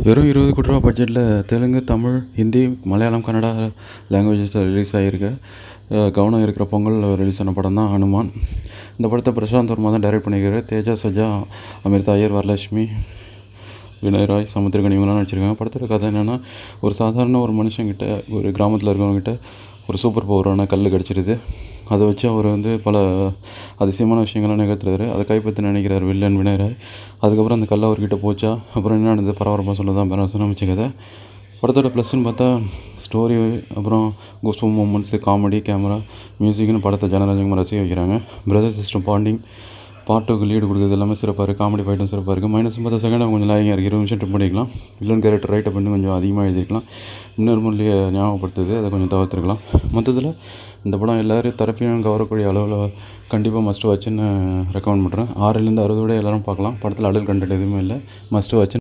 வெறும் 20 கோடி ரூபா பட்ஜெட்டில் தெலுங்கு, தமிழ், ஹிந்தி, மலையாளம், கன்னடா லாங்குவேஜஸில் ரிலீஸ் ஆகியிருக்க கவனம் இருக்கிற பொங்கல் ரிலீஸ் ஆன படம் தான் ஹனுமான். இந்த படத்தை பிரசாந்த் வர்மா தான் டைரக்ட் பண்ணியிருக்காரு. தேஜா சஜா, அமிர்தா ஐயர், வரலட்சுமி, வினய் ராய், சமுத்திரகனி இவங்களாம் நடிச்சிருக்காங்க. படத்தோட கதை என்னென்னா, ஒரு சாதாரண ஒரு மனுஷங்கிட்ட, ஒரு கிராமத்தில் இருக்கிறவங்ககிட்ட ஒரு சூப்பர் பவரான கல் கிடச்சிருது. அதை வச்சு அவர் பல அதிசயமான விஷயங்கள்லாம் நிகழ்த்துறாரு. அதை கைப்பற்றி நினைக்கிறார் வில்லன் வினய் ராய். அதுக்கப்புறம் அந்த கல் அவர்கிட்ட போச்சா, அப்புறம் என்ன நடந்தது பரபரப்பாக சொல்ல தான் பேரரசு அமைச்ச கதை. படத்தோட ப்ளஸ்ன்னு பார்த்தா ஸ்டோரி, அப்புறம் கோஸ்ட் மூமெண்ட்ஸு, காமெடி, கேமரா, மியூசிக்னு படத்தை ஜனரஞ்சகமாக ரசிக்க வைக்கிறாங்க. பிரதர் சிஸ்டர் பாண்டிங் பார்ட் 2க்கு லீடு கொடுக்குறது எல்லாமே சிறப்பாக இருக்குது. காமெடி ஃபைட்டும் சிறப்பாக இருக்குது. மைனஸ் பார்த்தா செகண்ட் கொஞ்சம் லாகிங்காக இருக்குது. 20 நிமிஷம் ட்ரிப் பண்ணிக்கலாம். வில்லன் கேரக்டர் ரைட் அப் கொஞ்சம் அதிகமாக எழுதிருக்கலாம். இன்னொரு மொழியை ஞாபகப்படுத்துது, அதை கொஞ்சம் தவிர்த்துருக்கலாம். மொத்தத்தில் இந்த படம் எல்லோரும் தரப்பையும் கவரக்கூடிய அளவில் கண்டிப்பாக மஸ்ட் வாட்சுன்னு ரெக்கமெண்ட் பண்ணுறேன். 6லேருந்து 60 விட எல்லோரும் பார்க்கலாம். படத்தில் அடல் கண்டென்ட் எதுவுமே இல்லை. Must watch.